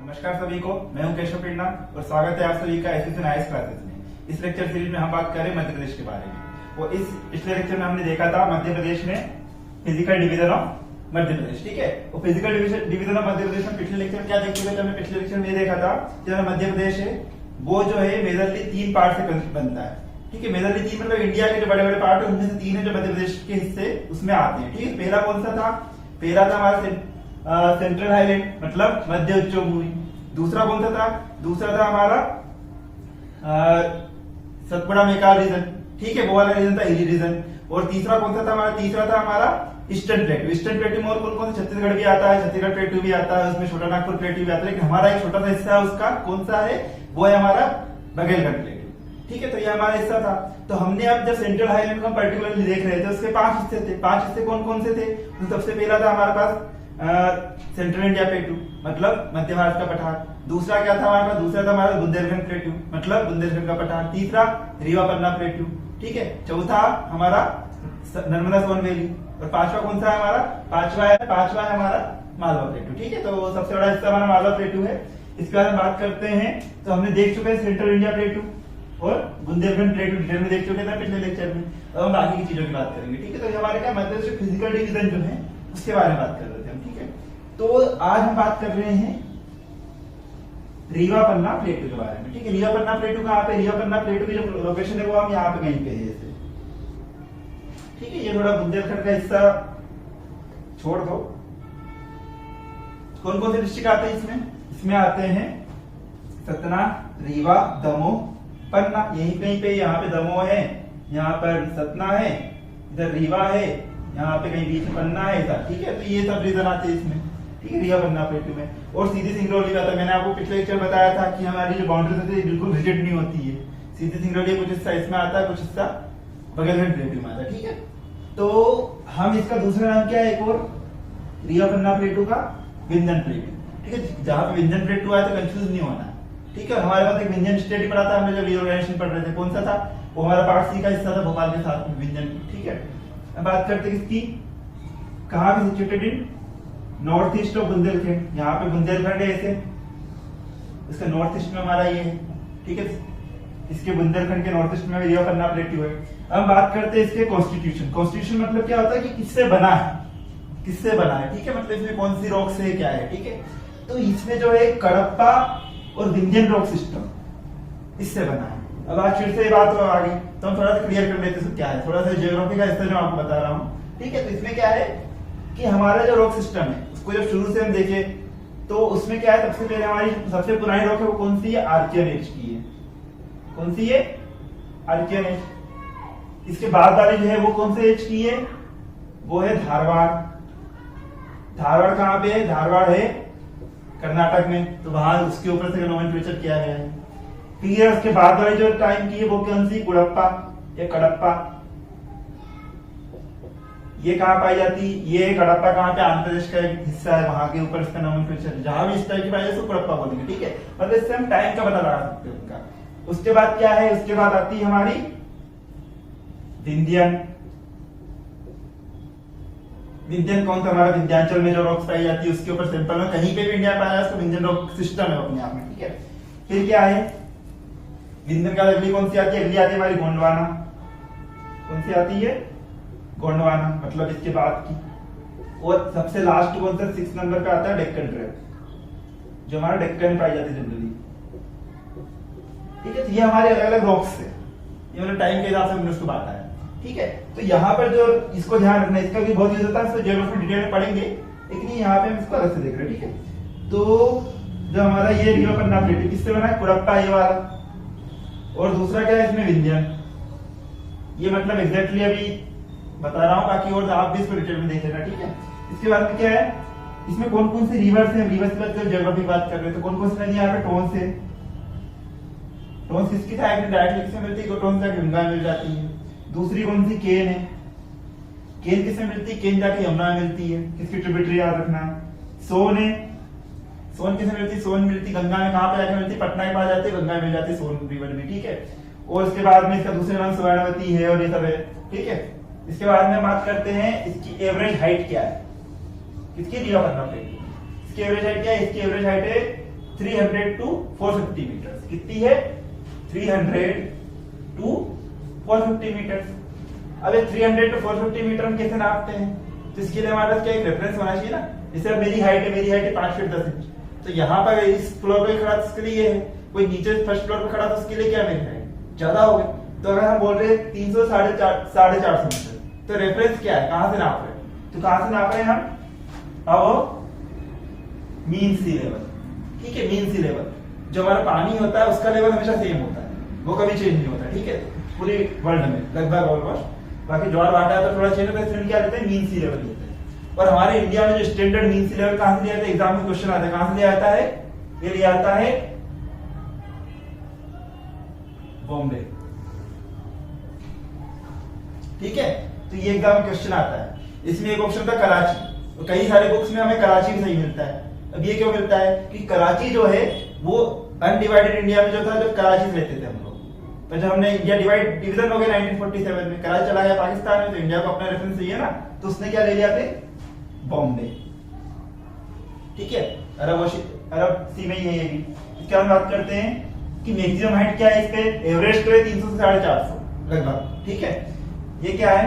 नमस्कार सभी को, मैं हूं केशव पिंडा और स्वागत है आप सभी का एसएससी आईएएस क्लासेस में। इस लेक्चर सीरीज में हम बात कर रहे हैं मध्य प्रदेश के बारे में। और इस पिछले लेक्चर में हमने देखा था मध्य प्रदेश में फिजिकल डिवीजन ऑफ मध्य प्रदेश, ठीक है। और फिजिकल डिवीजन ऑफ मध्य प्रदेश में पिछले लेक्चर में क्या देख चुके थे? हमने पिछले लेक्चर में ये देखा था कि मध्य प्रदेश है वो जो है मेजरली 3 पार्ट से बनता है, ठीक है। मेजरली 3 मतलब इंडिया के जो बड़े बड़े पार्ट है उनमें से 3 है जो मध्य प्रदेश के हिस्से उसमें आते हैं, ठीक है। पहला कौन सा था? पहला था हमारा सेंट्रल हाईलैंड मतलब मध्य उच्च भूमि। दूसरा कौन सा था? दूसरा था हमारा सतपुड़ा मेकाल रीजन, ठीक है, वो वाला रीजन था हिली रीजन। और तीसरा कौन सा था हमारा? तीसरा था हमारा ईस्टर्न प्लेटू। ईस्टर्न प्लेटू में और कौन कौन से? छत्तीसगढ़ भी आता है, छत्तीसगढ़ प्लेटू भी आता है, उसमें छोटा नागपुर प्लेटू भी आता है। लेकिन हमारा एक छोटा सा हिस्सा है उसका, कौन सा है? वो है हमारा बघेलखंड प्लेटू, ठीक है। तो ये हमारा हिस्सा था। तो हमने अब जब सेंट्रल हाईलैंड को पर्टिकुलरली देख रहे थे उसके 5 हिस्से थे। 5 हिस्से कौन कौन से थे? तो सबसे पहला था हमारे पास सेंट्रल इंडिया प्लेटू मतलब मध्य भारत का पठार। दूसरा क्या था हमारा? दूसरा था हमारा बुंदेलखंड प्लेटू मतलब बुंदेलखंड का पठार। तीसरा रीवा पन्ना प्लेटू, ठीक है। चौथा हमारा नर्मदा सोन वैली। और पांचवा कौन सा है हमारा? पांचवा है हमारा मालवा प्लेटू, ठीक है। तो सबसे बड़ा हिस्सा हमारा मालवा प्लेटू है। इसके बारे में बात करते हैं। तो हमने देख चुके हैं सेंट्रल इंडिया प्लेटू और बुंदेलखंड प्लेटू डिटेल में देख चुके थे पिछले लेक्चर में। अब हम बाकी की चीजों की बात करेंगे, ठीक है। तो हमारे क्या मध्य प्रदेश फिजिकल डिवीजन जो है उसके बारे में बात कर रहे थे हम, ठीक है। तो आज हम बात कर रहे हैं रीवा पन्ना प्लेटू के बारे में, ठीक है। रीवा पन्ना प्लेटू कहाँ पे? रीवा पन्ना प्लेटू की जो लोकेशन है वो हम यहाँ पे कहीं पे है, ठीक है। ये थोड़ा बुंदेलखंड का हिस्सा छोड़ दो। कौन कौन से डिस्ट्रिक्ट आते हैं इसमें? इसमें आते हैं सतना, रीवा, दमोह, पन्ना। यही कहीं पे, यहाँ पे दमोह है, यहाँ पर सतना है, इधर रीवा है, यहाँ पे कहीं बीच पन्ना है इधर, ठीक है। तो ये सब रीजन आते हैं इसमें, ठीक है, रीवा पन्ना प्लेटू में। और सीधी सिंगरौली का था, मैंने आपको पिछले लेक्चर बताया था कि हमारी जो बाउंड्री होती है बिल्कुल रिजिड नहीं होती है। सीधी सिंगरौली कुछ हिस्सा इसमें आता है, कुछ हिस्सा बघेलखंड प्लेटू में आता है, ठीक है। तो हम इसका दूसरा नाम क्या है एक और? रीवा पन्ना प्लेटू का विंध्यन प्लेटू, ठीक है। जहां पे विंध्यन प्लेटू आया तो कंफ्यूज नहीं होना, ठीक है। हमारे पास एक विंध्यन स्टेट पढ़ा था हमने जब रिओर्गेनाइजेशन पढ़ रहे थे। कौन सा था वो? हमारा पार्ट सी का हिस्सा था भोपाल के साथ में विंध्यन, ठीक है। अब बात करते हैं इसकी कहां पे situated in north east of Bundelkhand. यहाँ पे बुंदेलखंड है ऐसे, इसका नॉर्थ ईस्ट में हमारा ये है, ठीक है। इसके बुंदेलखंड के नॉर्थ ईस्ट में रीवा पन्ना प्लेटू है। अब बात करते हैं इसके कॉन्स्टिट्यूशन। कॉन्स्टिट्यूशन मतलब क्या होता है कि किससे बना है, किससे बना है, ठीक है। मतलब इसमें कौन सी रॉक से क्या है, ठीक है। तो इसमें जो है कडप्पा और विंध्यन रॉक सिस्टम इससे बना है। अब आज फिर से ये बात आ गई तो हम थोड़ा सा क्लियर कर लेते हैं क्या है, थोड़ा सा ज्योग्राफी का हिस्सा जो आपको बता रहा हूँ, ठीक है। तो इसमें क्या है कि हमारा जो रॉक सिस्टम है उसको जब शुरू से हम देखें तो उसमें क्या है, सबसे पहले हमारी सबसे पुरानी रॉक है वो कौन सी है? आर्कियन एज की है। कौन सी है? Archaean age. इसके बाद वाली जो है वो कौन से एज की है? वो है धारवाड़। धारवाड़ कहाँ पे है? धारवाड़ है कर्नाटक में, तो वहां उसके ऊपर से नोमेनक्लेचर किया गया है। फिर उसके बाद वाली जो टाइम की है वो कौन सी? कुड़प्पा या कडप्पा। ये कहाँ पाई जाती? ये कडप्पा कहाँ पे? आंध्र प्रदेश का एक हिस्सा है, वहां के ऊपर इसका नोमेनक्लेचर जहां भी इस टाइप की पाई जाए उसको कुड़प्पा बोलेंगे, ठीक है। मतलब इससे हम टाइम का पता लगा सकते हैं उनका। उसके बाद क्या है? उसके बाद आती है हमारी विंध्यन। विंध्यन कौन सा? हमारा विंध्याचल में जो रॉक्स पाई जाती है उसके ऊपर सिंपल में कहीं पे भी इंडिया पाया जाए उसको विंध्यन रॉक सिस्टम है अपने आप में, ठीक है। फिर क्या है? विंध्यन का अगली कौन सी आती है? अगली आती है हमारी गोंडवाना। कौन सी आती है? गोंडवाना मतलब इसके बाद की। और सबसे लास्ट कौन सा? 6 नंबर पे आता है डेक्कन ट्रेप जो हमारा डेक्कन में पाई जाती है जनरली, ठीक है। ये हमारे अलग अलग रॉक्स है, ये मतलब टाइम के हिसाब से हमने उसको बांटा है, ठीक है। तो यहाँ पर जो इसको ध्यान रखना है, इसका भी बहुत यूज होता है, इसको ज्योग्राफी डिटेल में पढ़ेंगे, लेकिन यहाँ पे हम इसको अलग से देख रहे हैं, ठीक है। तो जो हमारा ये रीवा पन्ना प्लेटू किससे बना है? कुड़प्पा ये वाला। और दूसरा क्या है इसमें? विंध्यन। ये मतलब एग्जैक्टली अभी बता रहा हूँ, बाकी और आप भी इसको डिटेल में देख लेना, ठीक है। इसके बाद में क्या है? इसमें कौन कौन से रिवर्स है? रिवर्स की बात ज्योग्राफी बात कर रहे हैं तो कौन कौन सी नदी यहाँ पे? टोन्स है। टोन्स किसकी डायरेक्टली किससे मिलती है? टोन्स जाके गंगा में मिल जाती है। दूसरी कौन सी? केन है। केन किससे मिलती है? केन जाके यमुना में मिलती है, किसकी ट्रिब्यूटरी याद रखना है। सोन है। सोन किससे मिलती है? सोन मिलती गंगा में। कहां पे जाके मिलती? पटना के पास जाती है, गंगा में मिल जाती है सोन रिवर में, ठीक है। और उसके बाद में इसका दूसरा नाम स्वर्णवती है और ये सब है, ठीक है। इसके बाद में बात करते हैं इसकी एवरेज हाइट क्या है, किसकी? रीवा पन्ना प्लेटू। इसकी एवरेज हाइट क्या है? इसकी एवरेज हाइट है 300 to 450 मीटर। कितनी है? 300 to 450 मीटर। अब 300 to 450 मीटर हम कैसे नापते हैं? तो इसके लिए हमारे पास क्या एक रेफरेंस होना चाहिए ना। जैसे मेरी हाइट है 5 फीट 10 इंच, तो यहाँ पर इस फ्लोर पे खड़ा तो उसके लिए है, कोई नीचे फर्स्ट फ्लोर पे खड़ा तो उसके लिए क्या मेरी हाइट ज्यादा हो गई। तो अगर हम बोल रहे हैं 300 450 मीटर, तो रेफरेंस क्या है, कहां से नाप रहे हैं? तो कहां से नाप रहे हैं हम? अब मीन सी लेवल, ठीक है, मीन सी लेवल जो हमारा पानी होता है उसका लेवल हमेशा सेम होता है, वो कभी चेंज नहीं होता, ठीक है, पूरी वर्ल्ड में लगभग ऑलमोस्ट। बाकी ज्वार भाटा तो थोड़ा चेंज होता है, इसमें क्या लेते हैं, मीन सी लेवल लेते हैं। और हमारे इंडिया में जो स्टैंडर्ड मीन सी लेवल कहां से लिया जाता है, एग्जाम में क्वेश्चन आता है, कहां से लिया आता है? ये लिया आता है बॉम्बे, ठीक है। तो ये एग्जाम में क्वेश्चन आता है। इसमें एक ऑप्शन था कराची, तो कई सारे बुक्स में हमें कराची भी सही मिलता है। अब ये क्यों मिलता है कि कराची जो है वो अनडिवाइडेड इंडिया में जो था, जो कराची से लेते थे हम लोग, तो जब हमने इंडिया डिवीजन हो गया 1947 में, कराची चला गया पाकिस्तान में, तो इंडिया को अपना रेफरेंस चाहिए ना, तो उसने क्या ले लिया थे, बॉम्बे, ठीक है। अरब सी में ही है ये भी। इसके बाद बात करते हैं कि मैक्सिमम हाइट क्या है इस पे, एवरेज तो है 300 से 450 लगभग, ठीक है। ये क्या है,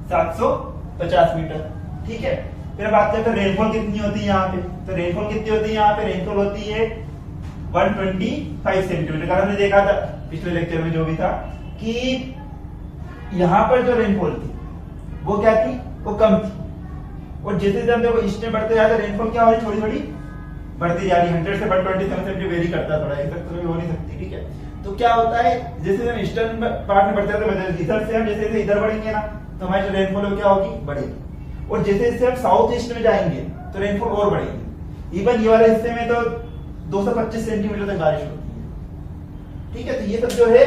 750 मीटर, ठीक है। फिर बात करते हैं रेनफॉल कितनी होती है यहाँ पे, तो रेनफॉल कितनी होती है यहाँ पे, रेनफॉल होती है 125 सेंटीमीटर। हमने देखा था पिछले लेक्चर में जो भी था कि यहाँ पर जो रेनफॉल थी वो क्या थी, वो कम थी, और जैसे जैसे हम देखो ईस्ट में बढ़ते जाते रेनफॉल क्या हो रही, थोड़ी थोड़ी बढ़ती जा रही है, 100 से 127 सेंटीमीटर वेरी करता है, थोड़ा एक तक हो नहीं सकती, ठीक है। तो क्या होता है, जैसे हम ईस्टर्न पार्ट में बढ़ते जाते, इधर से हम जैसे इधर बढ़ेंगे ना, तो हमारी रेनफॉल क्या होगी, बढ़ेगी, और जैसे जैसे हम साउथ ईस्ट में जाएंगे तो रेनफॉल और बढ़ेगी। इवन ये वाले हिस्से में तो 225 सेंटीमीटर तक बारिश होती है, ठीक है। तो ये सब जो है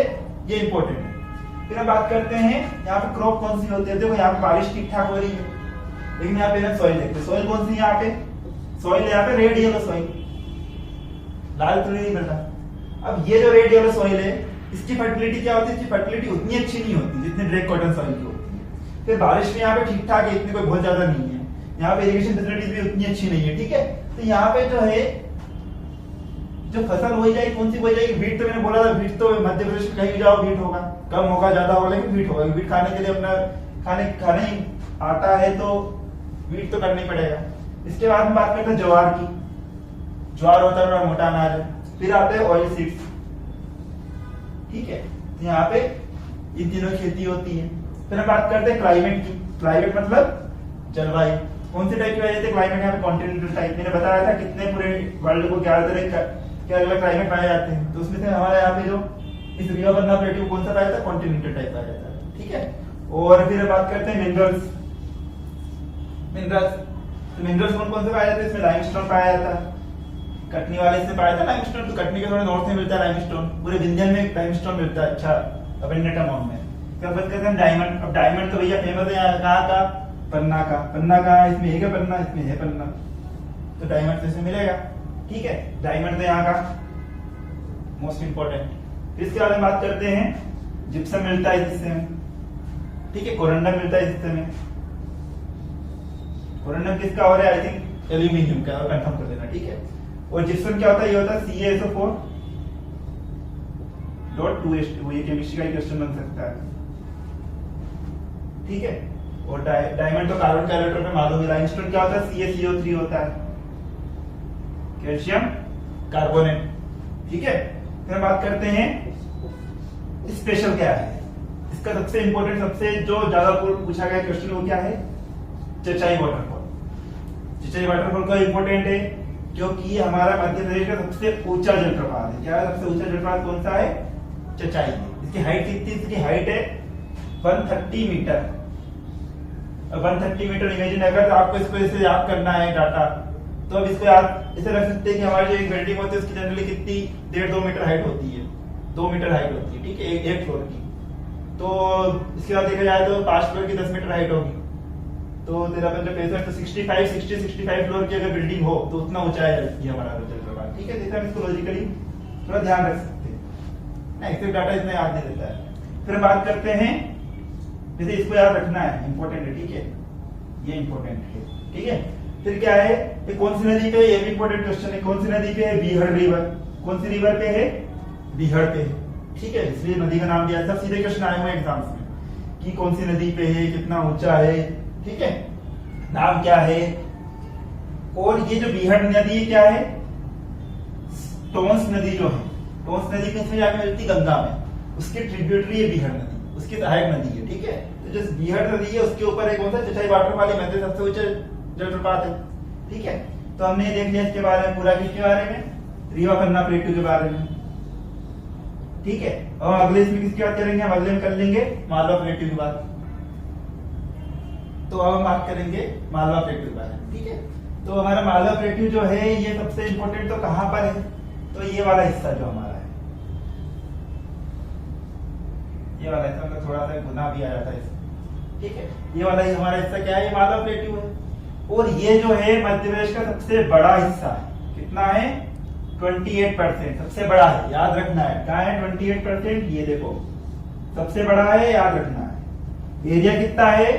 ये इंपॉर्टेंट है। फिर हम बात करते हैं यहाँ पे क्रॉप कौन सी होती है। देखो यहाँ पे बारिश ठीक ठाक हो रही है, लेकिन यहाँ पे सॉइल देखते हैं, सॉइल कौन सी यहाँ पे, सॉइल यहाँ पे रेड येलो सॉइल, लाल तो नहीं मिलता। अब ये जो रेड येलो सॉइल है, इसकी फर्टिलिटी क्या होती है, इसकी फर्टिलिटी उतनी अच्छी नहीं होती जितनी ब्लैक कॉटन सॉइल की होती है। फिर बारिश में यहाँ पे ठीक ठाक है, इतनी कोई बहुत ज्यादा नहीं है, यहाँ पे इरिगेशन फैसिलिटीज भी उतनी अच्छी नहीं है, ठीक है। तो यहाँ पे जो है जो फसल हो जाएगी कौन सी हो जाएगी, व्हीट। तो मैंने बोला था व्हीट तो मध्य प्रदेश में कहीं भी जाओ व्हीट होगा, कम होगा ज्यादा होगा, लेकिन व्हीट होगा। व्हीट खाने के लिए अपना खाने ही आता है तो व्हीट तो करना ही पड़ेगा। इसके बाद हम बात करते हैं ज्वार की। ज्वार होता है मोटा अनाज है। फिर आते हैं ऑयल सीड्स, ठीक है। तो यहाँ पे इन दिनों खेती होती है। फिर हम बात करते हैं क्लाइमेट की। क्लाइमेट मतलब जलवायु, कौन से टाइप की वजह से क्लाइमेट यहाँ पे कॉन्टिनेंटल टाइप। मैंने बताया था कितने पूरे वर्ल्ड को 11 तरह के अलग क्लाइमेट पाए जाते हैं, तो उसमें से हमारे यहाँ पे जो इस रिवा बन्ना प्लेट्यू कौन सा पाया जाता है, कॉन्टिनेंटल टाइप पाया जाता है, ठीक है। और फिर बात करते हैं मिनरल्स। तो मिनरल्स कौन कौन से पाए जाते हैं, इसमें लाइमस्टोन पाया जाता है, कटनी वाले से पाया था लाइमस्टोन, तो कटनी के थोड़े नॉर्थ में मिलता है लाइमस्टोन, पूरे विंध्यन में लाइमस्टोन मिलता है, अच्छा अबंडेंट अमाउंट में। फिर बात करते हैं डायमंड। अब डायमंड तो भैया फेमस है यहाँ कहाँ का, पन्ना का। पन्ना का इसमें है पन्ना, इसमें है पन्ना, तो डायमंड तो इसमें मिलेगा, ठीक है। डायमंड तो यहाँ का मोस्ट इंपोर्टेंट। फिर इसके बाद हम बात करते हैं जिप्सम मिलता है इस हिस्से में, ठीक है। कोरंडम मिलता है इस हिस्से में। कोरंडम किसका हो रहा है, आई थिंक एल्यूमिनियम का, कंफर्म कर देना, ठीक है। और जिप्सम क्या होता है, ये होता है CaSO4 .2H2, ये केमिस्ट्री का क्वेश्चन बन सकता है, ठीक है। और डायमंड तो कार्बन कैलकुलेटर में मालूम है। लाइमस्टोन क्या होता है, CaCO3 होता है, कैल्शियम कार्बोनेट, ठीक है। फिर हम बात करते हैं स्पेशल क्या है। इसका सबसे इंपॉर्टेंट, सबसे जो ज्यादा पूछा गया क्वेश्चन वो क्या है, चचाई वाटरफॉल। चचाई वाटरफॉल का इंपॉर्टेंट है क्योंकि हमारा मध्य प्रदेश का सबसे ऊंचा जलप्रपात है। क्या है सबसे ऊंचा जलप्रपात कौन सा है, चचाई। इसकी हाइट कितनी, इसकी हाइट है 130 मीटर। 130 मीटर इमेजिन, अगर आपको इसको ऐसे याद करना है डाटा, तो अब इसको याद इसे रख सकते हैं कि हमारी जो एक बिल्डिंग होती है उसकी जनरली कितनी 1.5-2 मीटर हाइट होती है, 2 मीटर हाइट होती है, ठीक है, एक फ्लोर की। तो इसके बाद देखा जाए तो 5 फ्लोर की 10 मीटर हाइट होगी, तो 13-5 तो 65 फ्लोर की अगर बिल्डिंग हो तो उतना ऊंचाई है हमारा जलप्रपात, ठीक है। जैसे हम इसको लॉजिकली थोड़ा ध्यान रख सकते हैं, एक्टिव डाटा इतना याद नहीं रहता है। फिर बात करते हैं, जैसे इसको याद रखना है, इंपॉर्टेंट है, ठीक है, ये इंपॉर्टेंट है, ठीक है। फिर क्या है, ये कौन सी नदी पे है, ये भी इंपॉर्टेंट क्वेश्चन है। कौन सी नदी पे है, बीहड़ रिवर। कौन सी रिवर पे है, बीहड़ पे है। ठीक है, इसलिए नदी का नाम दिया। सब सीधे क्वेश्चन आए हुए एग्जाम्स में कि कौन सी नदी पे है, कितना ऊंचा है, ठीक है, नाम क्या है। और ये जो बीहड़ नदी क्या है, टोंस नदी जो है, टोंस नदी किसमें जाके मिलती, गंगा में, उसकी ट्रिब्यूटरी है बीहड़ नदी, उसकी सहायक नदी है। ठीक है, तो जो बीहड़ नदी है उसके ऊपर एक कौन सा, चचाई वाटरफॉल है, सबसे ऊंचा जलप्रपात है। ठीक है, तो हमने देख लिया इसके बारे में पूरा, किसके बारे में, रीवा पन्ना प्लेटू के बारे में। ठीक है, और अगले इसमें किसकी बात करेंगे, हम अगले में कर लेंगे मालवा प्लेटू की बात। तो अब हम बात करेंगे मालवा प्लेटू के बारे में। ठीक है, तो हमारा मालवा प्लेटू जो है ये सबसे इंपॉर्टेंट तो कहां पर है, तो ये वाला हिस्सा जो हमारा है, ये वाला हिस्सा, मतलब थोड़ा सा गुना भी आ जाता है इसमें। ठीक है, ये वाला ही हमारा हिस्सा क्या है, ये मालवा प्लेटू है। और ये जो है मध्य प्रदेश का सबसे बड़ा हिस्सा है। कितना है, 28%, सबसे बड़ा है, याद रखना है। क्या है 28%, ये देखो सबसे बड़ा है, याद रखना है। एरिया कितना है,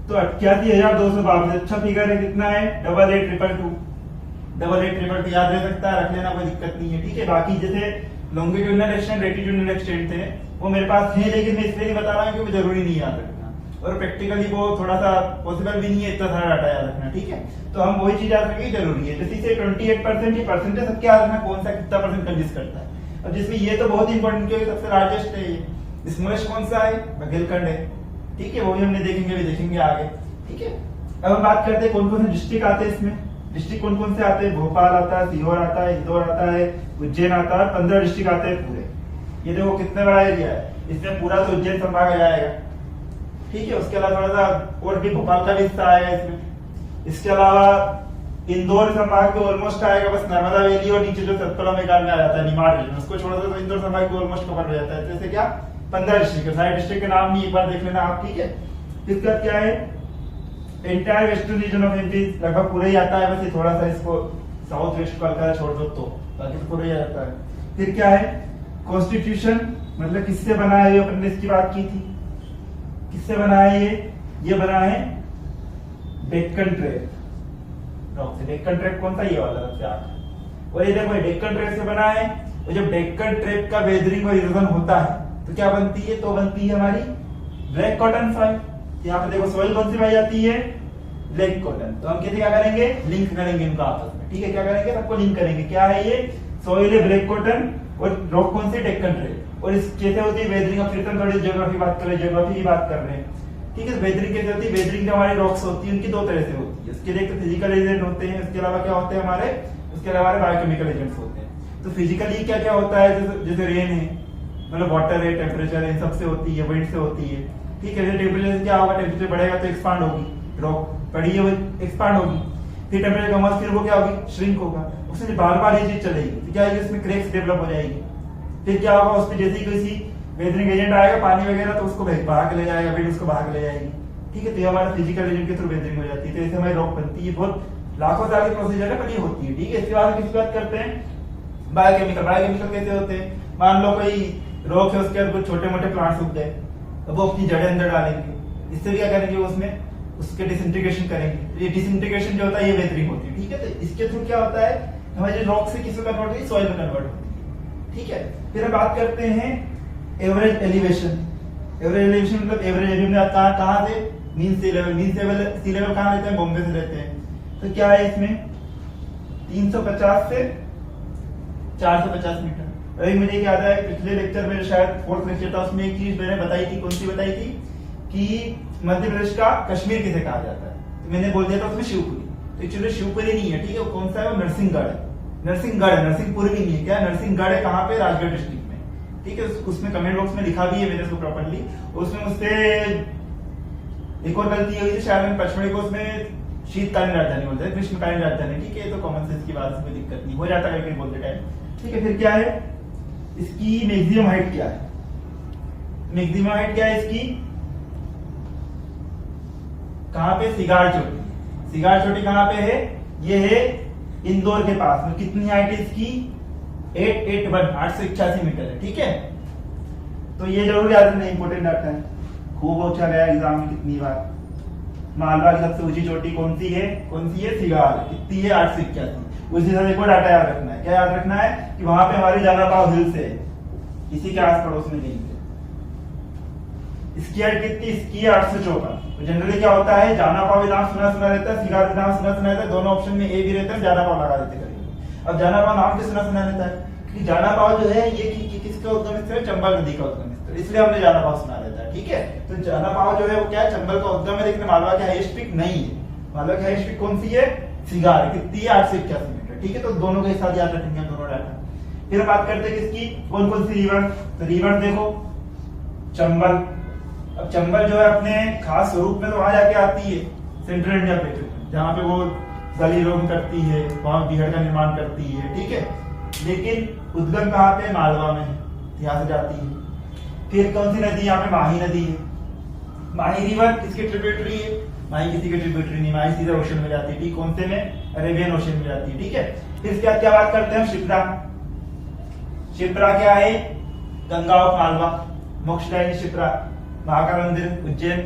तो 88,252, अच्छा फिगर है। कितना है, 88,222, 88,222 याद रह सकता है, रख लेना, कोई दिक्कत नहीं है। ठीक है, बाकी जैसे लॉन्गिट्यूडिनल एक्सटेंट, रेटिट्यूडिनल एक्सटेंट थे वो मेरे पास है, लेकिन मैं इसलिए नहीं बता रहा हूँ क्योंकि जरूरी नहीं याद रखना, और प्रैक्टिकली वो थोड़ा सा पॉसिबल भी नहीं है इतना सारा डाटा याद रखना। ठीक है, तो हम वही चीज याद रखनी जरूरी है। जैसे 28% ये परसेंटेज सबके याद रखना, कौन सा कितना परसेंट कंजिस्ट करता है। अब जिसमें ये तो बहुत इंपॉर्टेंट क्योंकि सबसे लार्जेस्ट है ये। स्मॉलेस्ट कौन सा है, बुंदेलखंड है। ठीक है, वो भी हमने देखेंगे, भी देखेंगे आगे। ठीक है, अब हम बात करते हैं कौन कौन से डिस्ट्रिक्ट आते हैं इसमें। डिस्ट्रिक्ट कौन कौन से आते हैं, भोपाल आता है, सीहोर आता है, इंदौर आता है, उज्जैन आता है, 15 डिस्ट्रिक्ट आते हैं पूरे। ये देखो कितना बड़ा एरिया है, इसमें पूरा तो उज्जैन संभाग आ जाएगा। ठीक है, उसके अलावा थोड़ा सा और भी भोपाल का भी हिस्सा आएगा इसमें। इसके अलावा इंदौर संभाग के ऑलमोस्ट आएगा, बस नर्मदा वैली और नीचे जो सतपुड़ा मैदान में आ जाता है निमाड़ रीजन, उसको छोड़ दो तो इंदौर संभाग को ऑलमोस्ट कवर हो जाता है। जैसे क्या 15 डिस्ट्रिक्ट है, सारे डिस्ट्रिक्ट के नाम नहीं, एक बार देख लेना आप। ठीक है, इसका क्या है, entire western region of MP लगभग पूरा ही आता है, बस ये थोड़ा सा इसको साउथ वेस्ट को हल्का छोड़ दो तो बाकी तो पूरा ही आता है। फिर क्या है, कॉन्स्टिट्यूशन, मतलब किससे बना है, अपन ने इसकी बात की थी, किससे बना है ये बना है डेक्कन ट्रेप रॉक से। डेक्कन ट्रेप कौन सा, ये वाला सबसे आगे। और ये देखो डेक्कन ट्रेप से बना है, और जब डेक्कन ट्रेप का वेदरिंग और इरोजन होता है तो क्या बनती है, तो बनती है हमारी ब्लैक कॉटन सॉइल। यहाँ पे देखो सॉइल कौन सी पाई जाती है, ब्लैक कॉटन। तो हम कहते क्या करेंगे, लिंक करेंगे इनका आपस में। ठीक है, क्या करेंगे, सबको लिंक करेंगे। क्या है ये, सॉइल है ब्लैक कॉटन, और रॉक कौन सी, डेक्कन ट्रेप। और इस कैसे होती है वेदरिंग, अब फिर थोड़ी ज्योग्राफी बात कर रहे हैं, ज्योग्राफी की बात कर रहे हैं। ठीक है, वेदरिंग कैसे होती है, वेदरिंग जो हमारी रॉक्स होती है उनकी दो तरह से होती है। उसके लिए तो फिजिकल एजेंट होते हैं, उसके अलावा क्या होते हैं हमारे, उसके अलावा बायोकेमिकल एजेंट्स होते हैं। तो फिजिकली क्या क्या होता है, जैसे रेन है, मतलब वाटर है, टेम्परेचर है, सबसे होती है, विंड से होती है। ठीक है, टेम्परेचर क्या होगा, टेम्परेचर बढ़ेगा तो एक्सपांड होगी, रॉक बड़ी है वो एक्सपांड होगी। फिर टेम्परेचर कम होगा, फिर वो क्या होगी, श्रिंक होगा। उसमें बार बार ये चीज चलेगी, तो क्या है, उसमें क्रैक्स डेवलप हो जाएगी। फिर क्या होगा, उसमें जैसे ही किसी वेदरिंग एजेंट आएगा पानी वगैरह, तो उसको बहा के ले जाएगा, फिर उसको बहा के ले जाएगी। ठीक है, तो ये हमारा फिजिकल एजेंट के थ्रू वेदरिंग हो जाती है। तो ऐसे हमारी रॉक बनती है, बहुत लाखों साल की प्रोसीजर है, पर ये होती है। ठीक है, इसके बाद किसकी बात करते हैं, बायोकेमिकल। बायोकेमिकल कैसे होते हैं, मान लो कोई रॉक है, उसके अंदर कुछ छोटे मोटे प्लांट्स उग गए, अब वो अपनी जड़ें अंदर डालेंगे, इससे क्या करेंगे, उसमें उसके डिसइंटीग्रेशन करेंगे। ये डिसइंटीग्रेशन जो होता है ये वेदरिंग होती है। ठीक है, तो इसके थ्रू क्या होता है, हमारी रॉक से किस में कन्वर्ट होती है, सॉइल में कन्वर्ट होती है। ठीक है, फिर हम बात करते हैं एवरेज एलिवेशन। एवरेज एलिवेशन मतलब एवरेज एलिवेशन कहाँ से, मीन सी लेवल। मीन सी लेवल कहाँ रहते हैं, बॉम्बे से रहते हैं। तो क्या है इसमें 350 से 450 मीटर। अभी मुझे याद है पिछले लेक्चर में, शायद फोर्थ लेक्चर था, उसमें एक चीज मैंने बताई थी, कौन सी बताई थी, कि मध्य प्रदेश का कश्मीर किसे कहा जाता है। तो मैंने बोल दिया था उसमें शिवपुरी। तो एक्चुअली शिवपुरी नहीं है, ठीक है, कौन सा है, वो नरसिंहगढ़ है। नरसिंहगढ़ है, नरसिंहपुर भी नहीं है। क्या नरसिंहगढ़ है, कहाँ पे, राजगढ़ डिस्ट्रिक्ट में। ठीक है, उसमें कमेंट बॉक्स में लिखा भी है मैंने उसको प्रॉपर्ली। उसमें उससे एक और गलती हुई थी, शायद मैंने पचमढ़ी को उसमें शीतकालीन राजधानी बोलते हैं, ग्रीष्मकालीन राजधानी। ठीक है, तो कॉमन सेंस की बात, इसमें दिक्कत नहीं, हो जाता है बोलते टाइम। ठीक है, फिर क्या है, इसकी मैक्सिमम हाइट क्या है, मैक्सिमम हाइट क्या है इसकी, कहां पे, सिगार चोटी। सिगार चोटी कहां पे है, ये है इंदौर के पास में। कितनी हाइट है इसकी, 881 मीटर है। ठीक है, तो ये जरूर याद रखना, इंपोर्टेंट डाटा है, खूब पूछा गया एग्जाम में कितनी बार। मालवा की सबसे ऊंची चोटी कौन सी है? सिगार। कितनी है? 881। उसी तरह एक और डाटा याद रखना है। क्या याद रखना है? कि वहां पे हमारी जाना पाव हिल्स है, इसी के आस पड़ोस में कहीं पे। इसकी हाइट कितनी? इसकी 854। तो जनरली क्या होता है, जाना पाव भी नाम सुना रहता है, सिगार भी नाम सुना रहता है, दोनों ऑप्शन में ए भी रहता है, जाना पाव लगा देते करेंगे। अब जाना पाव नाम क्यों सुना रहता है? कि जाना पाव जो है ये किसका उद्गम स्थल है? चंबल नदी का उद्गम स्थल, इसलिए हमने जाना पाव सुना रहता है। ठीक है, तो जाना पाव जो है वो क्या है? चंबल का उद्गम है, लेकिन मालवा की हाईएस्ट पीक नहीं है। मालवा की हाईएस्ट पीक कौन सी है? सिगार। कितनी है? 881 मीटर। ठीक है, तो दोनों के साथ याद रखेंगे हम दोनों डाटा। फिर बात करते हैं किसकी, कौन कौन सी रिवर। तो रिवर देखो, चंबल। अब चंबल जो है अपने खास स्वरूप में तो वहां जाके आती है सेंट्रल इंडिया प्लेटू, जहाँ पे वो गली रोम करती है, वहां बिहड़ का निर्माण करती है। ठीक है, लेकिन उद्गम कहाँ पे? मालवा में, यहाँ से जाती है। फिर कौन सी नदी? यहाँ पे माही नदी है। माही रिवर किसके ट्रिब्यूटरी है? माही किसी के ट्रिब्यूटरी नहीं, माही सीधा ओशन में जाती है। ठीक, कौन से में? अरेबियन ओशन में जाती है। ठीक है, फिर इसके बाद क्या बात करते हैं? शिप्रा। शिप्रा क्या है? गंगा ऑफ मालवा, मोक्षदायिनी शिप्रा। महाकाल मंदिर उज्जैन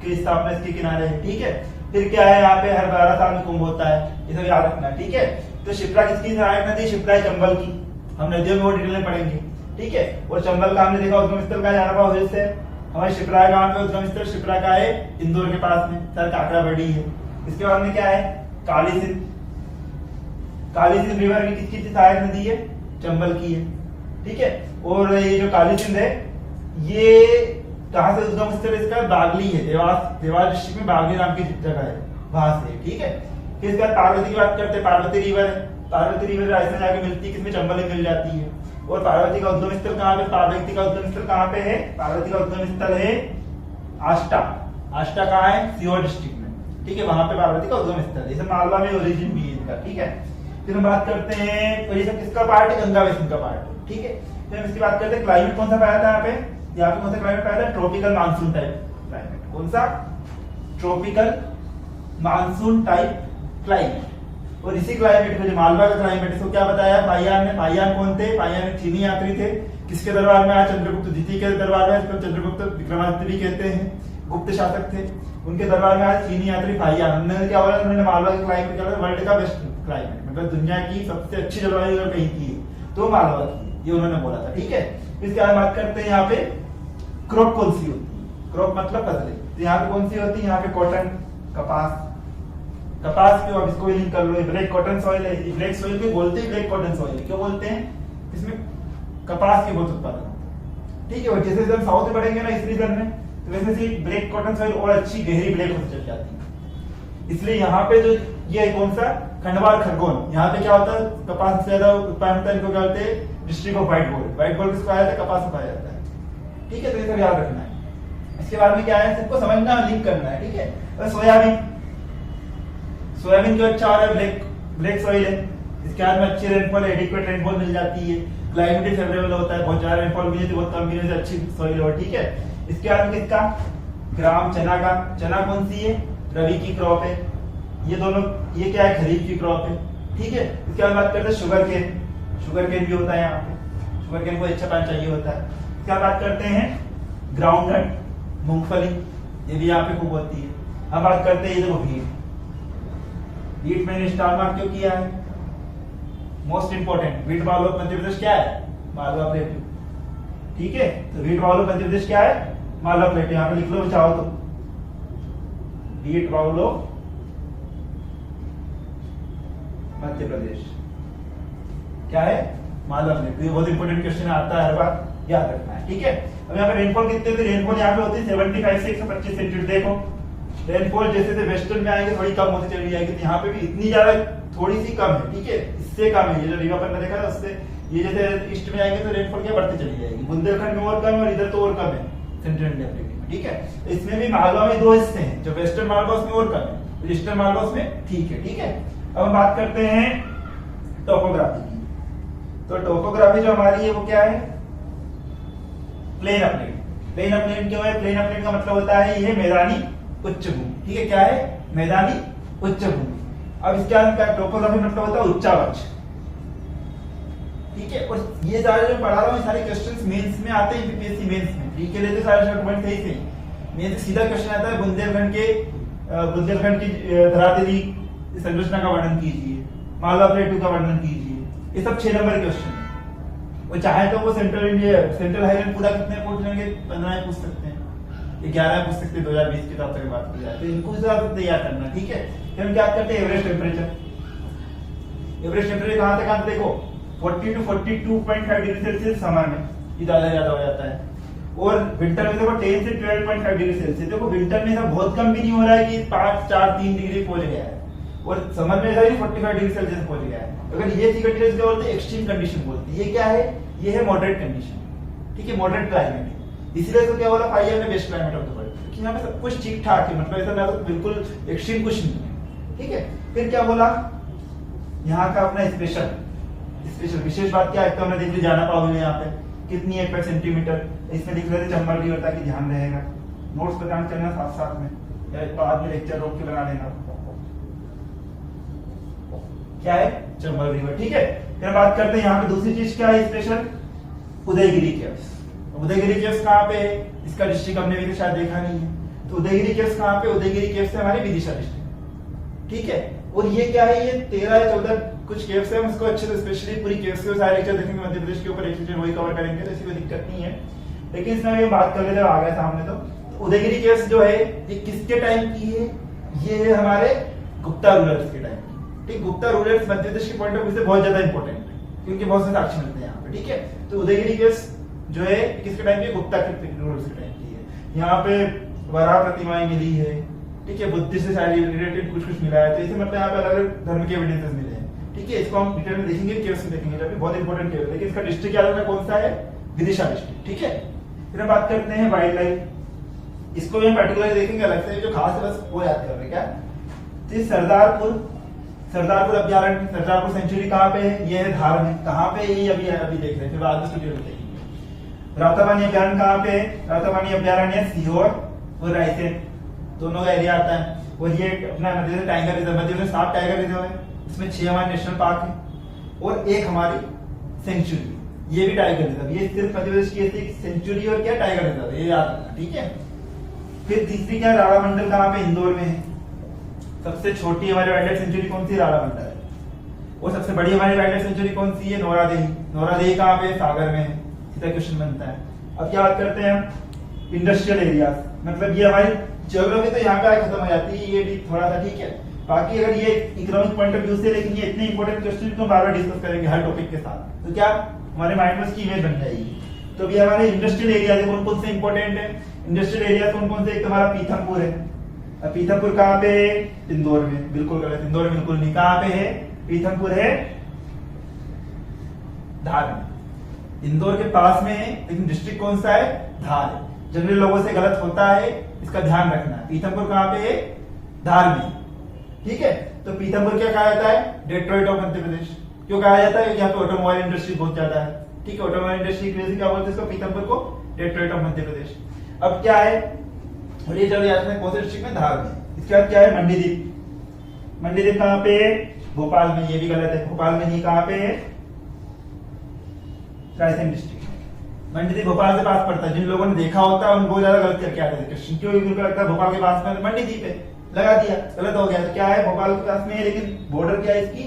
की स्थापना इसके किनारे है। ठीक है, फिर क्या है? यहाँ पे हर 12 साल में कुंभ होता है, ये सब याद रखना। ठीक है, तो शिप्रा किसकी सहायक नदी? शिप्रा है चंबल की। हम नदियों में वो डिटेल में पढ़ेंगे। ठीक है, और चंबल का हमने देखा उद्गम स्थल का जाना पाव हिल्स है। हमारे शिप्रा गांव पे उद्गम स्थल शिप्रा का है इंदौर के पास में, सर काकड़ाबड़ी है। इसके बाद में क्या है? काली सिंध। काली सिंध रिवर की किसकी सहायक नदी है? चंबल की है। ठीक है, और ये जो काली सिंध है ये कहां से उद्गम स्थल इसका? बागली है, देवास डिस्ट्रिक्ट में बागली नाम की जगह है, वहां से। ठीक है, फिर इसके बाद पार्वती की बात करते हैं। पार्वती रिवर है। पार्वती रिवर राजस्थान जाके मिलती है, किसमें? चंबल में मिल जाती है। और पार्वती का उद्गम स्थल कहाँ पे? पार्वती का उद्गम स्थल कहाँ पे है? पार्वती का उद्गम स्थल है आष्टा। आष्टा कहाँ है? सीहोर डिस्ट्रिक्ट में। ठीक है, वहां पे पार्वती का उद्गम स्थल है। जैसे मालवा में ओरिजिन भी है इनका। ठीक है, फिर हम बात करते हैं, तो ये सब किसका पार्ट है? गंगा बेसिन का पार्ट है। ठीक है, फिर हम इसकी बात करते हैं क्लाइमेट कौन सा पाया था यहाँ पे? यहाँ पे कौन सा क्लाइमेट पाया था? Tropical monsoon type climate. कौन सा? Tropical monsoon type climate. और इसी क्लाइमेट में जो मालवा का क्लाइमेट है, इसको क्या बताया पाइयान ने? पाइयान कौन थे? पाइयान एक चीनी यात्री थे। किसके दरबार में आए? चंद्रगुप्त द्वितीय के दरबार में। इसको चंद्रगुप्त विक्रमादित्य भी कहते हैं, गुप्त शासक थे। उनके दरबार में आए चीनी यात्री पाइयान। उन्होंने क्या बोला? उन्होंने मालवा का क्लाइमेट क्या बोला? वर्ल्ड का बेस्ट क्लाइमेट, मतलब दुनिया की सबसे अच्छी जलवायु अगर कहीं की तो मालवा की, ये उन्होंने बोला था। ठीक है, इसके बाद बात करते हैं यहाँ पे क्रॉप कौन सी होती है? क्रॉप मतलब फसलें। तो यहाँ पे कौन सी होती है? यहाँ पे कॉटन, कपास। कपास क्यों? अब इसको भी लिंक कर लो, ब्लैक कॉटन सॉइल है। ब्लैक सॉइल को बोलते हैं ब्लैक कॉटन सॉइल, क्यों बोलते हैं? इसमें कपास के बहुत उत्पादन होता है। ठीक है, और जैसे हम साउथ में बढ़ेंगे ना इस रीजन में, तो वैसे से ब्लैक कॉटन सॉइल और अच्छी गहरी ब्लैक होती चली जाती है। इसलिए यहाँ पे जो ये कौन सा? खंडवाल खरगोन, यहाँ पे क्या होता है? कपास से ज्यादा उत्पादन होता है। इनको क्या बोलते हैं? District of white gold. White gold किसको आया था? कपास से पाया जाता है। ठीक है, तो ये सब याद रखना है। इसके बाद में क्या है? सबको समझना, लिंक करना है। ठीक है, और सोयाबीन। सोयाबीन जो अच्छा आ रहा है, ब्लैक सॉइल है। इसके बाद में अच्छी रेनफॉल, एडिक्वेट रेनफॉल मिल जाती है। क्लाइमेट फेवरेबल होता है, बहुत ज्यादा रेनफॉल मिले तो बहुत कम मिले तो अच्छी सॉइल हो। ठीक है, इसके बाद में किसका? ग्राम चना का। चना कौन सी है? रबी की क्रॉप है। ये दोनों, ये क्या है? खरीफ की क्रॉप है। ठीक है, इसके बाद बात करते हैं शुगर केन। शुगर केन भी होता है यहाँ पे। शुगर केन को अच्छा पानी चाहिए होता है। इसके बाद बात करते हैं ग्राउंडनट, मूंगफली, ये भी यहाँ पे खूब होती है। अब बात करते हैं ये देखो वीट। वीट मैंने स्टार मार्क क्यों किया है? Most important, wheat bowl of Madhya Pradesh क्या है? मालवा प्लेटू। ठीक है, तो wheat bowl of Madhya Pradesh क्या है? मालवा प्लेटू। यहाँ पे लिख लो चाहो तो, wheat bowl of Madhya Pradesh क्या है? मालवा प्लेटू। ये बहुत इंपोर्टेंट क्वेश्चन आता है, हर बार याद रखना है। ठीक है, अब यहाँ पे रेनफॉल कितने थे? रेनफॉल यहाँ पे होती है 75 से 125 सेंटीमीटर। देखो रेनफॉल जैसे जैसे वेस्टर्न में आएंगे थोड़ी कम होती चली जाएगी, तो यहाँ पे भी इतनी ज्यादा थोड़ी सी कम है। ठीक है, इससे कम है। ये जो रीवा पर ने देखा था उससे, ये जैसे ईस्ट में आएंगे तो रेनफॉल क्या बढ़ती चली जाएगी। बुंदेलखंड में और कम है और इधर तो और कम है सेंट्रल इंडिया में। ठीक है, इसमें भी मालवा में दो हिस्से हैं, जो वेस्टर्न मालवा उसमें और कम है, ईस्टर्न मालवा उसमें ठीक है। ठीक है, अब हम बात करते हैं टोपोग्राफी की। तो टोपोग्राफी जो हमारी है वो क्या है? प्लेन अपलेन। प्लेन अपलेन क्यों है? प्लेन अपलेन का मतलब होता है ये मैदानी उच्च भूमि। ठीक है, क्या है? मैदानी उच्च भूमि। अब इसके बाद टोपोग्राफी मतलब होता है उच्चावच। ठीक है, और ये सारे जो पढ़ा रहा हूँ सारे क्वेश्चंस मेंस में आते हैं, यूपीएससी मेंस में। प्री के लिए तो सारे शॉर्ट पॉइंट सही थे, मेंस सीधा क्वेश्चन आता है बुंदेलखंड के बुंदेलखंड की धरातली संरचना का वर्णन कीजिए, मालवा प्लेटू का वर्णन कीजिए। ये सब 6 नंबर के क्वेश्चन है। वो चाहे तो वो सेंट्रल हाईलैंड पूरा कितने पूछ लेंगे, 15 पूछ सकते हैं, 11 पूछ सकते हैं 2020 के हिसाब से बात की जाए तो इनको हिसाब से तैयार करना, ठीक है। फिर हम क्या करते हैं, एवरेज टेम्परेचर। एवरेज टेम्परेचर कहाँ तक आते देखो, 40 to 42.5 डिग्री सेल्सियस समर में, ये ज्यादा हो जाता है। और विंटर में देखो 10 से 12.5 डिग्री सेल्सियस। देखो विंटर में सब बहुत कम भी नहीं हो रहा है कि 5, 4, 3 डिग्री पहुंच गया है, और समर में 45 डिग्री सेल्सियस पहुंच गया है। अगर ये थी कंडीशन क्या बोलते हैं, एक्सट्रीम कंडीशन बोलते हैं। ये क्या है, ये है मॉडरेट कंडीशन, ठीक है, मॉडरेट क्लाइमेट। इसलिए तो क्या बोला 5 में best climate of the world, क्योंकि यहाँ पे सब कुछ ठीक ठाक है, मतलब ऐसा ना तो बिल्कुल एक्सट्रीम कुछ नहीं है, ठीक है। फिर क्या बोला, यहाँ का अपना स्पेशल विशेष बात क्या है, तो हमने देख ली जाना पाओगे यहाँ पे कितनी है पर सेंटीमीटर, इसमें लिख रहे थे चंबल रिवर, ताकि ध्यान रहेगा, नोट्स बता चलना साथ साथ में, या बाद में लेक्चर रोक के बना लेना। क्या है, चंबल रिवर, ठीक है। फिर बात करते हैं यहाँ पे दूसरी चीज क्या है special, Udayagiri caves. Udayagiri caves कहाँ पे है, इसका डिस्ट्रिक्ट हमने भी शायद देखा नहीं है। तो उदयगिरी केव्स कहाँ पे, उदयगिरी केव्स है हमारे विदिशा डिस्ट्रिक्ट, ठीक है। और ये क्या है, ये 13 या 14 कुछ केव्स है, हम इसको अच्छे से स्पेशली पूरी केव्स के सारे लेक्चर देखेंगे मध्य प्रदेश के ऊपर, एक लेक्चर वही कवर करेंगे, तो ऐसी कोई दिक्कत नहीं है। लेकिन इसमें हम बात कर लेते हैं, आ गया सामने तो उदयगिरी केव्स जो है ये किसके टाइम की है, ये है हमारे गुप्ता रूलर्स के टाइम की, ठीक। गुप्ता रूलर्स मध्य प्रदेश के पॉइंट ऑफ व्यू से बहुत ज्यादा इंपॉर्टेंट है, क्योंकि बहुत से साक्ष्य मिलते हैं यहाँ पे, ठीक है। तो उदयगिरी केव्स जो है किसके टाइम की, गुप्ता के रूलर्स के टाइम की है। यहाँ पे वराह प्रतिमाएं मिली है, ठीक है, बुद्ध से रिलेटेड कुछ मिला है, तो इसे मतलब यहाँ पे अलग अलग धर्म के एविडेंसेस मिले हैं, ठीक है। इसको हम डिटेल में देखेंगे, केव्स में देखेंगे, जब बहुत इंपॉर्टेंट केव्स है। लेकिन इसका डिस्ट्रिक्ट क्या है, कौन सा है, विदिशा डिस्ट्रिक्ट, ठीक है। फिर हम बात करते हैं वाइल्ड लाइफ, इसको भी हम पर्टिकुलर देखेंगे अलग से, जो खास है बस वो याद कर रहे हैं क्या। तो सरदारपुर अभ्यारण्य, सरदारपुर सेंचुरी कहाँ पे है, ये है धार में, कहाँ पे ये अभी देख रहे हैं, फिर बाद में स्टूडियो में देखेंगे। रातावानी अभ्यारण्य कहाँ पे है, रातावानी अभ्यारण्य सीहोर और रायसेन दोनों का एरिया आता है। और ये अपना मध्य tiger reserve, Madhya Pradesh 7 tiger reserve है, इसमें 6 हमारे नेशनल पार्क है और 1 हमारी सेंचुरी, ये भी टाइगर रिजर्व। ये सिर्फ मध्य प्रदेश की एक सेंचुरी और क्या टाइगर रिजर्व, ये याद रखना, ठीक है। फिर तीसरी क्या, राणा मंडल कहाँ पे, इंदौर में है। सबसे छोटी हमारी वाइल्ड लाइफ सेंचुरी कौन सी, राणा मंडल है। और सबसे बड़ी हमारी वाइल्ड लाइफ सेंचुरी कौन सी है, नौरादेही। नौरादेही कहाँ पे, सागर में है। सीधा क्वेश्चन बनता है। अब क्या बात करते हैं इंडस्ट्रियल एरिया, मतलब ये हमारी ज्योग्राफी तो यहाँ पे खत्म हो जाती है, ये भी थोड़ा सा, ठीक है। बाकी अगर ये इकोनॉमिक पॉइंट ऑफ व्यू से, लेकिन ये इतने इंपॉर्टेंट क्वेश्चन को बार बार डिस्कस करेंगे हर टॉपिक के साथ, तो क्या हमारे माइंड में उसकी इमेज बन जाएगी। तो अभी हमारे इंडस्ट्रियल एरिया कौन कौन से इंपॉर्टेंट है, इंडस्ट्रियल एरिया कौन कौन से, एक तुम्हारा पीथमपुर है। पीथमपुर कहाँ पे, इंदौर में, बिल्कुल गलत, इंदौर में बिल्कुल नहीं, कहाँ पे है, पीथमपुर है धार में, इंदौर के पास में है, लेकिन डिस्ट्रिक्ट कौन सा है, धार है। जनरल लोगों से गलत होता है, इसका ध्यान रखना है। पीथमपुर कहाँ पे है, धार में, ठीक है। तो पीथमपुर क्या कहा जाता है, डेट्रॉइट ऑफ मध्य प्रदेश। क्यों कहा जाता है, यहाँ पे ऑटोमोबाइल इंडस्ट्री बहुत ज्यादा है, ठीक है। ऑटोमोबाइल इंडस्ट्री की वजह से क्या बोलते हैं इसको, पीथमपुर को डेट्रॉइट ऑफ मध्य प्रदेश। अब क्या है, और ये चलो याद रखना कौन से डिस्ट्रिक्ट में, धार में। इसके बाद क्या है, मंडीदीप। मंडीदीप कहाँ पे है, भोपाल में, ये भी गलत है, भोपाल में नहीं, कहाँ पे है, रायसेन डिस्ट्रिक्ट। मंडीदीप भोपाल से पास पड़ता है, जिन लोगों ने देखा होता है उनको ज्यादा गलत करके आते थे क्वेश्चन, क्यों उनको लगता है भोपाल के पास में मंडीदीप है, लगा दिया, गलत हो गया। तो क्या है, भोपाल के पास में है, लेकिन बॉर्डर क्या है इसकी,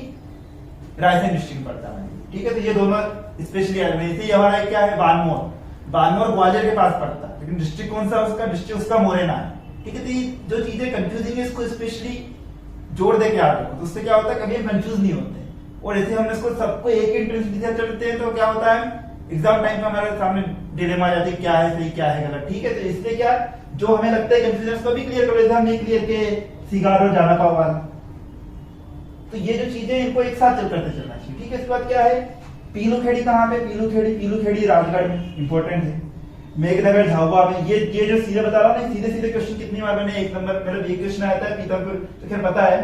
रायसेन डिस्ट्रिक्ट पड़ता है, ठीक है। तो ये दोनों स्पेशली ऐसे हमारा क्या है, बानमोर ग्वालियर के पास पड़ता है, लेकिन डिस्ट्रिक्ट कौन सा उसका, डिस्ट्रिक्ट उसका मोरेना है, ठीक है। तो ये जो चीजें कंफ्यूजिंग है इसको स्पेशली जोड़ दे के याद रखो, तो उससे क्या होता है, कभी हम कंफ्यूज नहीं होते। और ऐसे हमने इसको सबको एक इंटरेस्ट चलते हैं, तो क्या होता है, एग्जाम टाइम में हमारे सामने डिलेमा आ जाती है, क्या है सही क्या है गलत, ठीक है। तो इसलिए क्या, जो हमें लगता है कंफ्यूजन उसको भी क्लियर करो, हम नहीं क्लियर के सिगार और जाना पाओ वाला। तो ये जो चीजें इनको एक साथ करते चलना चाहिए, ठीक है। इसके बाद क्या है, पीलूखेड़ी कहाँ पे, पीलूखेड़ी राजगढ़ में, इंपॉर्टेंट है। मेघनगर झाबुआ में, ये जो सीधे बता रहा हूँ ना, सीधे सीधे क्वेश्चन कितनी बार मैंने 1 नंबर मतलब एक क्वेश्चन आता है पीथमपुर, तो खैर पता है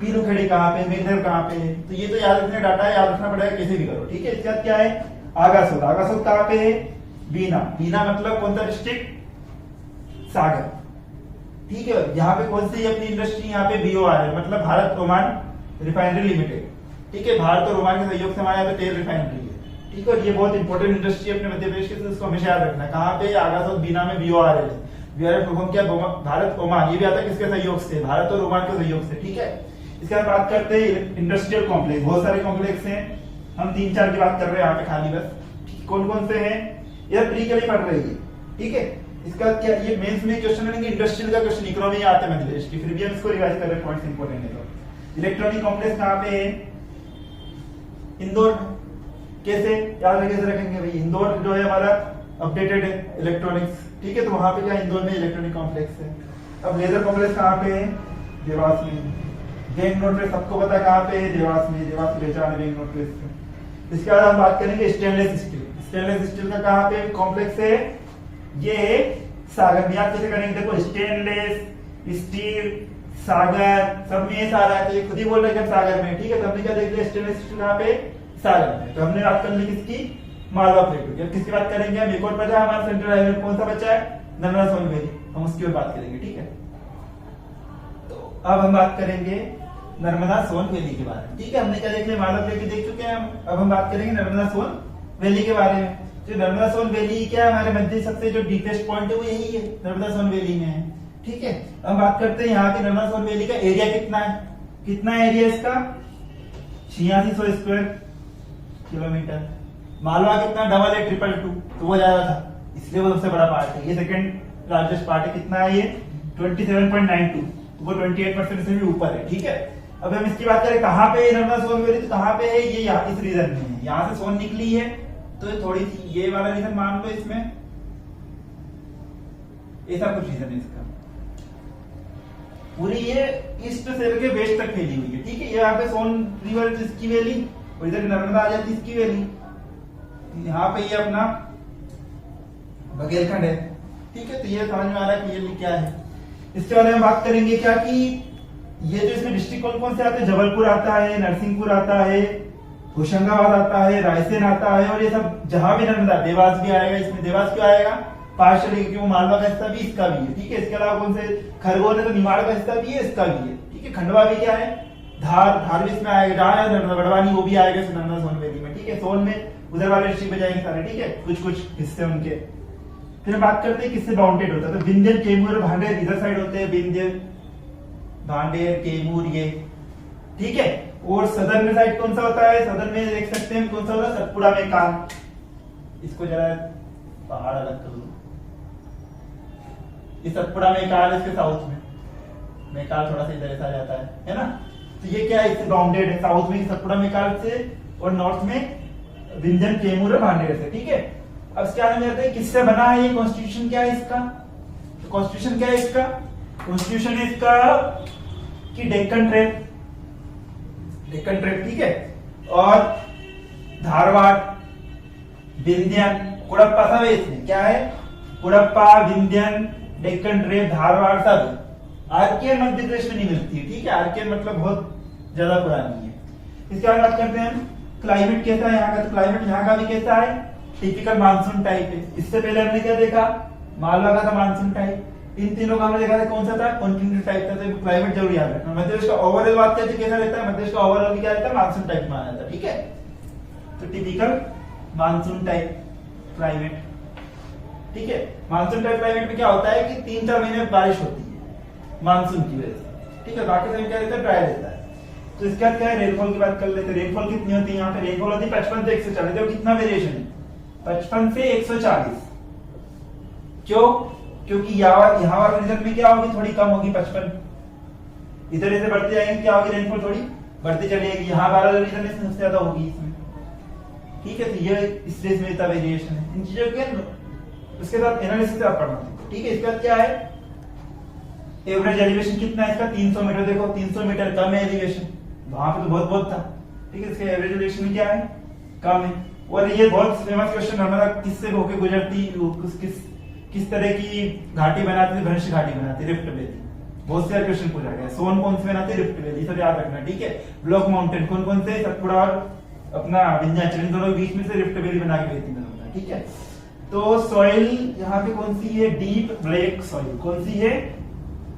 पीलूखेड़ी कहाँ पे, मेघनगर कहाँ पे है, तो ये तो याद रखने डाटा है, याद रखना पड़ेगा, कैसे भी करो, ठीक है। इसके बाद क्या है, आगासोद कहाँ पे है, बीना मतलब कौन सा डिस्ट्रिक्ट, सागर, ठीक है। यहाँ पे कौन सी अपनी इंडस्ट्री, यहाँ पे BOR है, मतलब भारत ओमान रिफाइनरी लिमिटेड, ठीक है। भारत और ओमान के सहयोग से हमारे यहाँ पे तेल रिफाइनरी है, ठीक है। ये बहुत इंपॉर्टेंट इंडस्ट्री अपने मध्य प्रदेश के, उसको हमेशा याद रखना है। कहाँ पे, आगासोद बीना में BOR है। वीआरएफ परफॉर्म किया भारत ओमान, ये भी आता है किसके सहयोग से, भारत और ओमान के सहयोग से, ठीक है। इसके बाद बात करते हैं इंडस्ट्रियल कॉम्प्लेक्स, बहुत सारे कॉम्प्लेक्स हैं, हम 3-4 की बात कर रहे हैं यहाँ पे खाली बस। कौन कौन से हैं, ये प्री के लिए पढ़ रही है, ठीक है। इसका क्या, ये मेंस में क्वेश्चन है कि इंडस्ट्रियल का क्वेश्चन इकोनॉमी में आता है मध्य प्रदेश की, फिर भी हम इसको रिवाइज कर रहे हैं, पॉइंट्स इंपॉर्टेंट है। तो इलेक्ट्रॉनिक कॉम्प्लेक्स कहाँ पे है, इंदौर। कैसे याद कैसे रखेंगे भाई, इंदौर जो है हमारा अपडेटेड है इलेक्ट्रॉनिक्स, ठीक है, तो वहां पे क्या इंदौर में इलेक्ट्रॉनिक कॉम्प्लेक्स है। अब लेजर कॉम्प्लेक्स कहाँ पे है, देवास में। बैंक नोट प्रेस सबको पता कहाँ पे है, देवास में, देवास की पहचान है बैंक नोट प्रेस में। इसके बाद हम बात करेंगे स्टेनलेस स्टील, स्टेनलेस स्टील का कहाँ पे कॉम्प्लेक्स है, ये सागर में। आप कैसे करेंगे, देखो स्टेनलेस स्टील सागर सब में सारा है, तो ये खुद ही बोल रहे हैं सागर में, ठीक है। तो हमने क्या देख लिया, स्टेनलेस स्टील कहाँ पे, सागर में। तो हमने बात कर ली किसकी, मालवा प्लेटू की। अब किसकी बात करेंगे हम, एक और बचा है हमारा सेंट्रल हाईवे, कौन सा बचा है, नर्मदा सोनभद्र, हम उसकी और बात करेंगे, ठीक है। तो अब हम बात करेंगे नर्मदा सोन वैली के बारे में, ठीक है। हमने क्या देख लिया, मालवा प्लेटू देख चुके हैं हम, अब हम बात करेंगे नर्मदा सोन वैली के बारे में। जो नर्मदा सोन वैली क्या है, हमारे मध्य सबसे जो डीपेस्ट पॉइंट है वो यही है, नर्मदा सोन वैली में है, ठीक है। अब बात करते हैं यहाँ के नर्मदा सोन वैली का एरिया कितना है, कितना एरिया इसका, 8600 स्क्वायर किलोमीटर। मालवा कितना, 88822, तो वो ज्यादा था, इसलिए वो सबसे बड़ा पार्ट है। ये सेकंड लार्जेस्ट पार्ट है, कितना है ये 27.92, तो वो 28% से भी ऊपर है, ठीक है। अब हम इसकी बात करें कहाँ पे नर्मदा सोन वैली, तो कहाँ पे है ये, यहाँ इस रीजन में है, यहाँ से सोन निकली है, तो थोड़ी सी ये वाला रीजन मान लो, इसमें ऐसा कुछ रीजन है इसका। पूरी ये ईस्ट से लेके वेस्ट तक फैली हुई है, ठीक है। यहाँ पे सोन रिवर इसकी वैली, और इधर नर्मदा आ जाती है इसकी वैली। यहाँ पे ये अपना बघेलखंड है, ठीक है। तो ये समझ में आ रहा है क्लियरली क्या है। इसके बारे में बात करेंगे क्या कि ये जो इसमें डिस्ट्रिक्ट कौन कौन से आते हैं, जबलपुर आता है, नरसिंहपुर आता है, होशंगाबाद आता है, रायसेन आता है, और ये सब जहां भी नर्मदा, देवास भी आएगा इसमें। देवास क्यों आएगा, पार्शियली क्योंकि वो मालवा का हिस्सा भी इसका भी है, ठीक है। इसके अलावा कौन से, खरगोन है तो निमाड़ का हिस्सा भी है, इसका भी है, ठीक है। खंडवा भी क्या है, धार भी इसमें आएगा, नर्मदा बड़वानी वो भी आएगा नर्मदा सोन वैली में, ठीक है। सोन में उधर वाले डिस्ट्रिक्ट में जाएंगे सारे, ठीक है, कुछ कुछ हिस्से उनके। फिर बात करते हैं किससे बाउंडेड होता है, तो विंध्य, कैमूर, भांडेर इधर साइड होते हैं, विंध्य, भांडेर, कैमूर ये, ठीक है। और सदर्न में साइड कौन सा होता है, सदर्न में देख सकते हैं कौन सा होता है, सतपुड़ा मैकान। इसको जरा पहाड़ अलग कर दो, ये सतपुड़ा मैकान इसके साउथ में, मैकान थोड़ा सा इधर ऐसा जाता है ना। तो ये क्या है, इससे बाउंडेड है, साउथ में सतपुड़ा मैकान से और नॉर्थ में विंध्यन, कैमूर और भांडेर से, ठीक है। अब इसके आगे जाते हैं किससे बना है ये कॉन्स्टिट्यूशन, क्या है इसका, तो कॉन्स्टिट्यूशन क्या है इसका, कॉन्स्टिट्यूशन है इसका कि डेक्कन ट्रेप, डेक्कन ट्रेप, ठीक है। और धारवाड़, विंध्यन, कुड़प्पा सब है इसमें, क्या है, कुड़प्पा, विंध्यन, डेक्कन ट्रेप, धारवाड़ सब। आर्कियन मध्य प्रदेश में नहीं मिलती है, ठीक है। आर्कियन मतलब बहुत ज्यादा पुरानी है। इसके बाद बात करते हैं क्लाइमेट कैसा है यहाँ का, तो क्लाइमेट यहाँ का भी कैसा है, टिपिकल मानसून टाइप है। इससे पहले हमने क्या देखा, मालवा का था मानसून टाइप, इन तीनों का हमने देखा था कौन सा था, कॉन्टिनेंटल टाइप था। तो क्लाइमेट जरूर याद रखना। मध्य प्रदेश का ओवरऑल बात करते कैसा रहता है, मध्य प्रदेश का ओवरऑल क्या रहता है, मानसून टाइप माना जाता है, ठीक है। तो टिपिकल मानसून टाइप क्लाइमेट, ठीक है। मानसून टाइप क्लाइमेट में क्या होता है कि 3-4 महीने बारिश होती है मानसून की वजह से, ठीक है। बाकी समय क्या रहता है, ड्राई रहता है। तो इसके बाद क्या है, रेनफॉल की बात कर लेते हैं। रेनफॉल कितनी होती है यहाँ पे, रेनफॉल होती है 55 से 140। देखो कितना वेरिएशन है, 55 से 140। क्यों, क्योंकि यहाँ वाले रीजन में क्या होगी, थोड़ी कम होगी 55, इधर इधर बढ़ते जाएंगे, क्या होगी, रेनफॉल थोड़ी बढ़ती चलेगी। यहाँ वाला रीजन में सबसे ज्यादा होगी इसमें, ठीक है। तो ये इसलिए इसमें इतना वेरिएशन है इन चीजों के। उसके बाद एनालिसिस आप पढ़ना, ठीक है। इसके बाद क्या है, एवरेज एलिवेशन कितना है इसका, 300 मीटर। देखो 300 मीटर कम है एलिवेशन, वहां पे तो बहुत था, ठीक है। इसका एवरेज एलिवेशन क्या है, कम है। और ये बहुत फेमस क्वेश्चन, नर्मदा किससे होके गुजरती, किस तरह की घाटी बनाती है, भ्रंश घाटी बनाती, रिफ्ट वैली। बहुत सारे क्वेश्चन पूछा गया। सोन कौन से बनाते, रिफ्ट वैली, सब याद रखना, ठीक है। ब्लॉक माउंटेन कौन कौन से, सतपुड़ा और अपना विंध्याचल, इन दोनों के बीच में से रिफ्ट वैली बना के भेजती है, ठीक है। तो सॉइल यहाँ पे कौन सी है, डीप ब्लैक सॉइल। कौन सी है,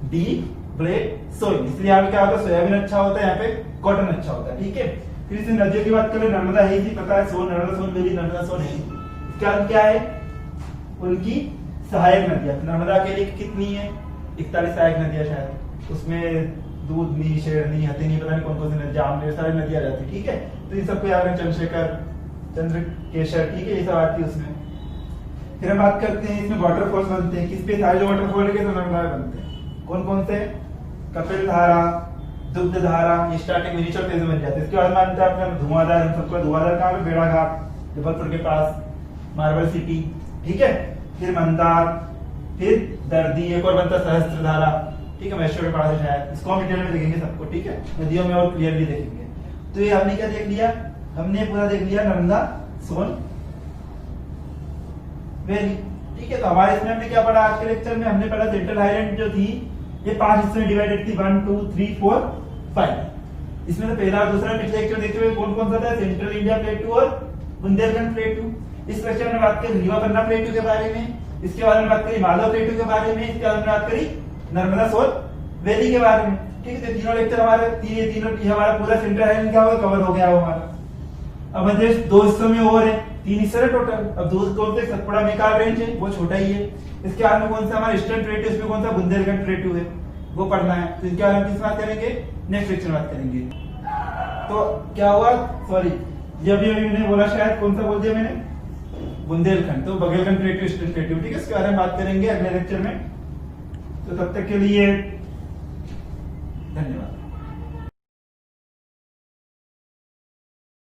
डीप ब्लैक सॉइल। इसलिए यहाँ पे क्या होता है, सोयाबीन अच्छा होता है, यहाँ पे कॉटन अच्छा होता है, ठीक है। फिर इसे नदियों की बात करें, नर्मदा है, पता है, सोन, नर्मदा सोन वैली, नर्मदा सोन है। इसके बाद क्या है, उनकी सहायक नदियां, नर्मदा के लिए कितनी है 41 सहायक नदियां शायद, उसमें दूधनी, शेरनी, हथिनी, पता नहीं कौन कौन सी नदी, जामनेर, सारी नदियां आ जाती, ठीक है। तो इन सबको याद रखें, चंद्रशेखर, चंद्रकेशर, ठीक है, ये सब आती है उसमें। फिर हम बात करते हैं इसमें वाटरफॉल्स बनते हैं, किस पे सारे जो वाटरफॉल है तो नर्मदा में बनते हैं। कौन कौन से? कपिल धारा, दुग्ध धारा, ये स्टार्टिंग में नीचे फेज में बन जाते हैं। इसके बाद मानते हैं अपने धुआंधार, हम सबको धुआंधार कहाँ पे? भेड़ाघाट, जबलपुर के पास, मार्बल सिटी, ठीक है। फिर मंदार, फिर दर्दी, एक और बनता है सहस्त्रधारा, ठीक है, मैश्वर के पास है शायद, इसको हम डिटेल में देखेंगे सबको, ठीक है, नदियों में और क्लियरली देखेंगे। तो ये हमने क्या देख लिया? हमने पूरा देख लिया नर्मदा, सोन, वैली, ठीक है। तो हमारे इसमें हमने क्या पढ़ा आज के लेक्चर में? हमने पढ़ा सेंट्रल हाईलैंड जो थी ये 5 हिस्सों में डिवाइडेड थी, 1 2 3 4 5। इसमें तो पहला और दूसरा पिछले लेक्चर देखते हुए कौन कौन सा था? सेंट्रल इंडिया प्लेटू और बुंदेलखंड प्लेटू। इस लेक्चर में बात करी रीवा पन्ना प्लेटू के बारे में, इसके बारे में बात करी मालवा प्लेटू के बारे में, इसके बारे में बात करी नर्मदा सोन वैली के बारे में, ठीक है। तो तीनों लेक्चर हमारे तीनों हमारा पूरा सेंट्रल हाईलैंड क्या होगा? कवर हो गया वो हमारा। अब मध्य 2 हिस्सों में और है, 3 हिस्से है टोटल। अब दूसरे कौन से? सतपुड़ा मेकाल रेंज है, वो छोटा ही है। इसके बाद में कौन सा हमारा ईस्टर्न प्लेटू, इसमें कौन सा? बुंदेलखंड प्लेटू है, वो पढ़ना है। तो इसके बारे में किस बात करेंगे? नेक्स्ट लेक्चर में बात करेंगे। तो क्या हुआ? सॉरी, जब अभी मैंने बोला शायद कौन सा बोल दिया मैंने? बुंदेलखंड, तो बघेलखंड प्लेटू, ईस्टर्न प्लेटू, ठीक है। इसके बारे में बात करेंगे अगले लेक्चर में। तो तब तक के लिए धन्यवाद।